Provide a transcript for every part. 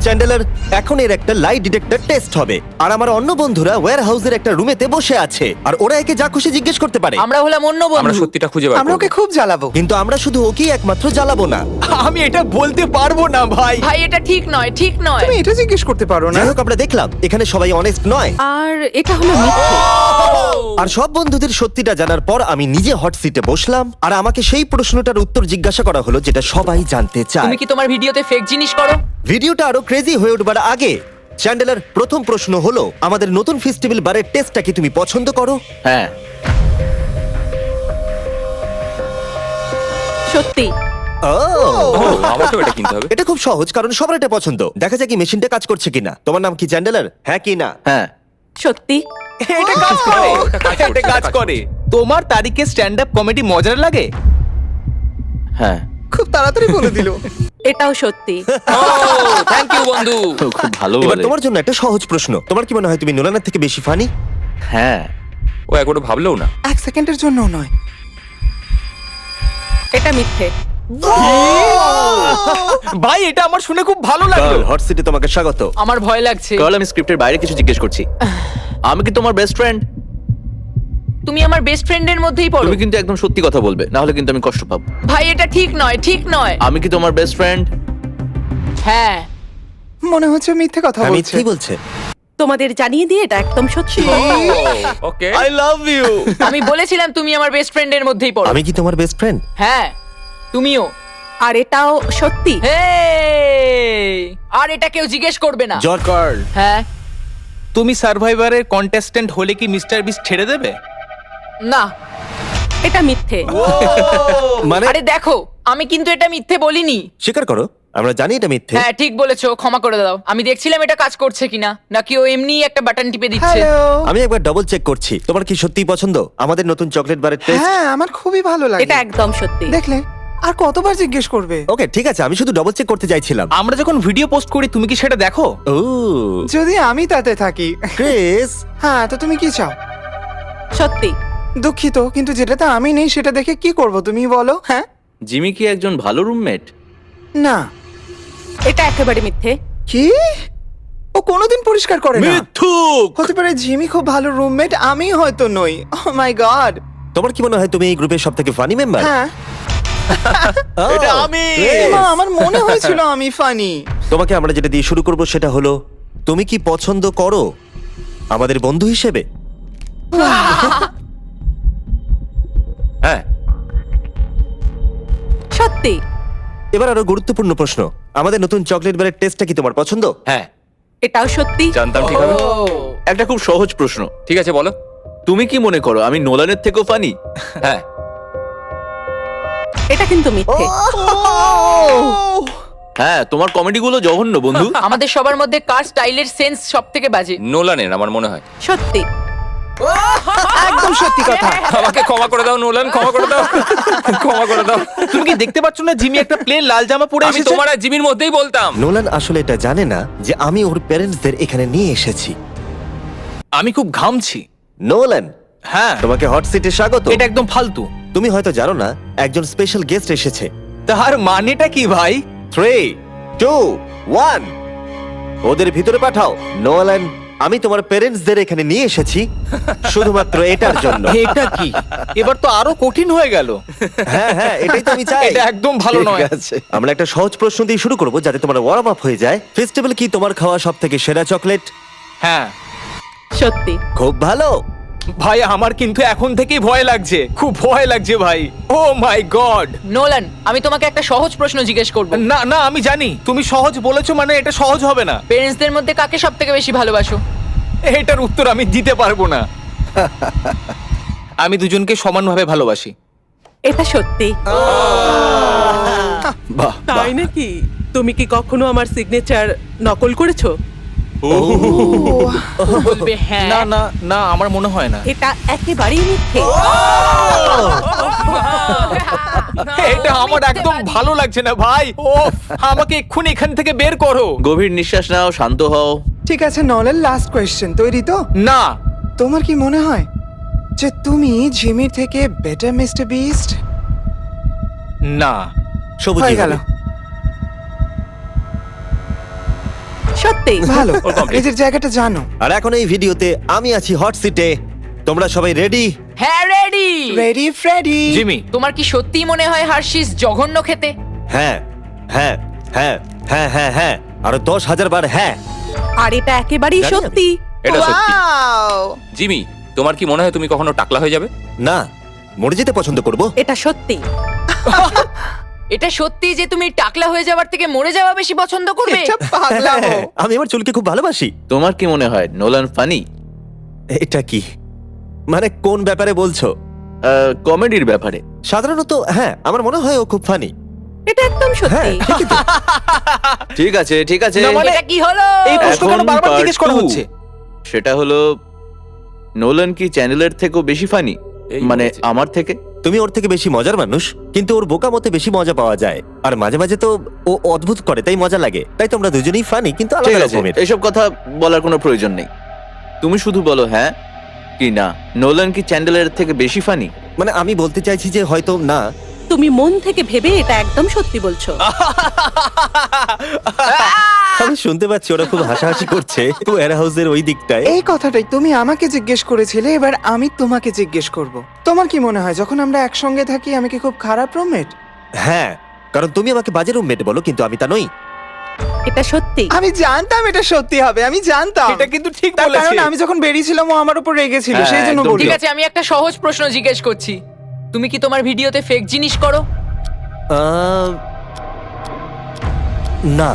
Chandler, এখন এর একটা লাই ডিটেক্টর টেস্ট হবে। আর আমার অন্য বন্ধুরা ওয়্যার হাউসের একটা রুমেতে বসে আছে, আর ওরা একে যা খুশি জিজ্ঞেস করতে পারে। আমরা হলাম অন্য আমরা বন্ধু। সত্যিটা খুঁজে বার আমরা করব। ওকে খুব জ্বালাবো। কিন্তু আমরা শুধু ওকেই একমাত্র জ্বালাবো না। আমি এটা বলতে পারবো না ভাই। ভাই এটা ঠিক নয়, ঠিক নয়। তুমি এটা জিজ্ঞেস করতে পারো না। যাই হোক, আমরা দেখলাম এখানে সবাই অনেস্ট নয়। আর এটা হলো মিথ্যে। আর সব বন্ধুদের সত্যিটা জানার পর আমি নিজে হট সিটে বসলাম, আর আমাকে সেই প্রশ্নটার উত্তর জিজ্ঞাসা করা হলো যেটা সবাই জানতে চায়। তুমি কি তোমার ভিডিওতে ফেক জিনিস করো? ভিডিওটা আরো ক্রেজি হয়ে উঠবার আগে চ্যান্ডেলার, প্রথম প্রশ্ন হলো, আমাদের নতুন ফেস্টিভ্যাল বারের টেস্টটা কি তুমি পছন্দ করো? হ্যাঁ। সত্যি। ও, আমাকেও এটা কিনতে হবে। এটা খুব সহজ, কারণ সবার এটা পছন্দ। দেখা যাক কি মেশিনটা কাজ করছে কিনা। তোমার নাম কি চ্যান্ডেলার? হ্যাঁ কি না? হ্যাঁ, সত্যি। এটা কাজ করে। এটা কাজ করছে, এটা কাজ করে। তোমার তারিখে স্ট্যান্ড আপ কমেডি মজার লাগে? হ্যাঁ, খুব তাড়াতাড়ি বলে দিল। এটাও সত্যি। থ্যাংক ইউ বন্ধু। খুব ভালো এবার বলে। তোমার জন্য একটা সহজ প্রশ্ন। তোমার কি মনে হয় তুমি নোলানের থেকে বেশি ফানি? হ্যাঁ, ও একবারও ভাবলেও না। এক সেকেন্ডের জন্য নয়। এটা মিথ্যে। ভাই এটা আমার শুনে খুব ভালো লাগলো। হট সিটে তোমাকে স্বাগত। আমার ভয় লাগছে। কারণ আমি স্ক্রিপ্টের বাইরে কিছু জিজ্ঞেস করছি। আমি কি তোমার বেস্ট ফ্রেন্ড? তুমি আমার বেস্ট ফ্রেন্ডের মধ্যেই পড়ো। তুমি কিন্তু একদম সত্যি কথা বলবে, না হলে কিন্তু আমি কষ্ট পাবো। ভাই এটা ঠিক নয়, ঠিক নয়। আমি কি তোমার বেস্ট ফ্রেন্ড? হ্যাঁ। মনে হচ্ছে মিথ্যে কথা আমি বলছে। ঠিক বলছে। তোমাদের জানিয়ে দিয়ে এটা একদম সত্যি। ওকে। I love you. আমি বলেছিলাম তুমি আমার বেস্ট ফ্রেন্ডের মধ্যেই পড়ো। আমি কি তোমার বেস্ট ফ্রেন্ড? হ্যাঁ, তুমিও। আর এটাও সত্যি। হেই! আর এটা কেউ জিজ্ঞেস করবে না। জর্জ, কার্ল, হ্যাঁ। তুমি সার্ভাইভারের কন্টেস্ট্যান্ট হলে কি মিস্টার বিস্ট ছেড়ে দেবে? না। এটা মিথ্যে। মানে আরে দেখো, আমি কিন্তু এটা মিথ্যে বলিনি। স্বীকার করো, আমরা জানি এটা মিথ্যে। হ্যাঁ ঠিক বলেছো, ক্ষমা করে দাও। আমি দেখছিলাম এটা কাজ করছে কিনা, নাকি ও এমনি একটা বাটন টিপে দিচ্ছে। হ্যালো। আমি একবার ডবল চেক করছি। তোমার কি সত্যিই পছন্দ আমাদের নতুন চকলেট বারের টেস্ট? হ্যাঁ, আমার খুবই ভালো লাগে। এটা একদম সত্যি। দেখলে আর কতবার জিজ্ঞেস করবে? ওকে ঠিক আছে, আমি শুধু ডবল চেক করতে চাইছিলাম। আমরা যখন ভিডিও পোস্ট করি তুমি কি সেটা দেখো? ও যদি আমি তাতে থাকি। ক্রিস, হ্যাঁ, তো তুমি কি চাও? সত্যি। দুঃখিত, কিন্তু যেটাতে আমি নেই সেটা দেখে কি করব তুমি বলো? হ্যাঁ, জিমি কি একজন ভালো রুমমেট? না। এটা একেবারে মিথ্যে। কি? ও কোনোদিন পরিষ্কার করে না। মিথ্যুক। হতে পারে জিমি খুব ভালো রুমমেট, আমি হয়তো নই। ও মাই গড। তোমার কি মনে হয় তুমি এই গ্রুপের সবথেকে ফানি মেম্বার? হ্যাঁ, এটা আমি। মা, আমার মনে হয়েছিল আমি ফানি। তোমাকে আমরা যেটা দিয়ে শুরু করব সেটা হলো, তুমি কি পছন্দ করো আমাদের বন্ধু হিসেবে? হ্যাঁ। সত্যি। এবার আরো গুরুত্বপূর্ণ প্রশ্ন, আমাদের নতুন চকলেট বারের টেস্টটা কি তোমার পছন্দ? হ্যাঁ, এটাও সত্যি। জানতাম ঠিক হবে। একটা খুব সহজ প্রশ্ন। ঠিক আছে বলো। তুমি কি মনে করো আমি নোলানের থেকেও ফানি? হ্যাঁ। এটা কিন্তু মিথ্যে। হ্যাঁ, তোমার কমেডি গুলো জঘন্য বন্ধু। আমাদের সবার মধ্যে কার স্টাইলের সেন্স সব থেকে বাজে? নোলানের আমার মনে হয়। সত্যি। একদম সত্যি কথা। আমাকে ক্ষমা করে দাও নোলান, ক্ষমা করে দাও। ক্ষমা করে দাও। তুমি কি দেখতে পাচ্ছ না জিমি একটা প্লেন লাল জামা পরে আমি এসেছে? তোমার আর জিমির মধ্যেই বলতাম। নোলান আসলে এটা জানে না যে আমি ওর প্যারেন্টসদের এখানে নিয়ে এসেছি। আমি খুব ঘামছি। নোলান, হ্যাঁ, তোমাকে হট সিটে স্বাগত। এটা একদম ফালতু। তুমি হয়তো জানো না, একজন স্পেশাল গেস্ট এসেছে। তার মানেটা কি ভাই? 3, 2, 1 ওদের ভিতরে পাঠাও। নোলান, আমি তোমার প্যারেন্টসদের এখানে নিয়ে এসেছি শুধুমাত্র এটার জন্য। এটা কি? এবার তো আরো কঠিন হয়ে গেল। হ্যাঁ হ্যাঁ, এটাই তো আমি চাই। এটা একদম ভালো নয়। ঠিক আছে, আমরা একটা সহজ প্রশ্ন দিয়ে শুরু করব যাতে তোমার ওয়ার্ম আপ হয়ে যায়। ফেস্টিভ্যাল কি তোমার খাওয়া সবথেকে সেরা চকলেট? হ্যাঁ সত্যি। খুব ভালো। ভাই, আমার কিন্তু এখন থেকেই ভয় লাগছে, খুব ভয় লাগছে ভাই। ও মাই গড। নোলান, আমি তোমাকে একটা সহজ প্রশ্ন জিজ্ঞেস করব। না না, আমি জানি তুমি সহজ বলেছো মানে এটা সহজ হবে না। পেরেন্টসদের মধ্যে কাকে সব থেকে বেশি ভালোবাসো? এটার উত্তর আমি দিতে পারবো না। আমি দুজনকে সমানভাবে ভালোবাসি। এটা সত্যি। বাহ, তাই নাকি? তুমি কি কখনো আমার সিগনেচার নকল করেছো? বলবে হ্যাঁ। না না না, আমার মনে হয় না। এটা একেবারেই মিথ্যে। এটা আমার একদম ভালো লাগছে না ভাই। ও, আমাকে এক্ষুনি এখান থেকে বের করো। গভীর নিঃশ্বাস নাও, শান্ত হও। ঠিক আছে নলের লাস্ট কোয়েশ্চেন, তৈরি তো? না। তোমার কি মনে হয় যে তুমি জিমির থেকে বেটার মিস্টার বিস্ট? না। সবুজ হয়ে গেল। সত্যি ভালো ওর complete। নিজের জায়গাটা জানো। আর এখন এই ভিডিওতে আমি আছি হট সিটে। তোমরা সবাই রেডি? হ্যাঁ রেডি। Ready Freddie. জিমি, তোমার কি সত্যি মনে হয় হার্শিস জঘন্য খেতে? হ্যাঁ হ্যাঁ হ্যাঁ হ্যাঁ হ্যাঁ হ্যাঁ আরো 10,000 বার হ্যাঁ। আর এটা একেবারেই জানি আমি। সত্যি। এটা সত্যি। Wow! জিমি, তোমার কি মনে হয় তুমি কখনো টাকলা হয়ে যাবে? না, মরে যেতে পছন্দ করব। এটা সত্যি। এটা সত্যি যে তুমি টাকলা হয়ে যাওয়ার থেকে মরে যাওয়া বেশি পছন্দ করবে? এটা পাগলামো। আমি আমার চুলকে খুব ভালোবাসি। তোমার কি মনে হয় নোলান ফানি? এটা কি মানে কোন ব্যাপারে বলছো? কমেডির ব্যাপারে। সাধারণত হ্যাঁ, আমার মনে হয় ও খুব ফানি। এটা একদম হ্যাঁ সত্যি। ঠিকই তো। ঠিক আছে, ঠিক আছে। এটা কি হলো? এই প্রশ্ন কেন এখন বারবার part জিজ্ঞেস করা 2 হচ্ছে? সেটা হলো নোলান কি চ্যানেলের থেকেও বেশি ফানি? এই মানে বলেছে। আমার থেকে? তুমি ওর থেকে বেশি মজার মানুষ, কিন্তু ওর বোকা মতে বেশি মজা পাওয়া যায়। আর মাঝে মাঝে তো ও অদ্ভুত করে, তাই মজা লাগে। তাই তোমরা দুজনেই ফানি, কিন্তু ঠিক আলাদা আছে, রকমের। এসব কথা বলার কোনো প্রয়োজন নেই। তুমি শুধু বলো হ্যাঁ কি না। নোলান কি চ্যান্ডেলের থেকে বেশি ফানি? মানে আমি বলতে চাইছি যে হয়তো না। তুমি মন থেকে ভেবে এটা একদম সত্যি বলছো। আমি শুনতে পাচ্ছি ওরা খুব হাসাহাসি করছে ওয়্যার হাউসের ওই দিকটায়। এই কথাটাই তুমি আমাকে জিজ্ঞেস করেছিলে, এবার আমি তোমাকে জিজ্ঞেস করব। তোমার কি মনে হয় যখন আমরা একসঙ্গে থাকি আমি কি খুব খারাপ রুমমেট? হ্যাঁ, কারণ তুমি আমাকে বাজে রুমমেট বলো, কিন্তু আমি তা নই। এটা সত্যি। আমি জানতাম এটা সত্যি হবে, আমি জানতাম। এটা কিন্তু ঠিক তার বলেছে। কারণ আমি যখন বেরিয়েছিলাম ও আমার উপর রেগেছিল, হ্যাঁ, সেই জন্য একদম বললাম। ঠিক আছে, আমি একটা সহজ প্রশ্ন জিজ্ঞেস করছি। তুমি কি তোমার ভিডিওতে ফেক জিনিস করো? না।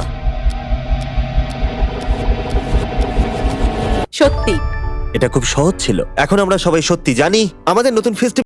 সত্যি। এটা খুব সহজ ছিল। এখন আমরা সবাই সত্যি জানি। আমাদের নতুন ফেস্টিভ্যাল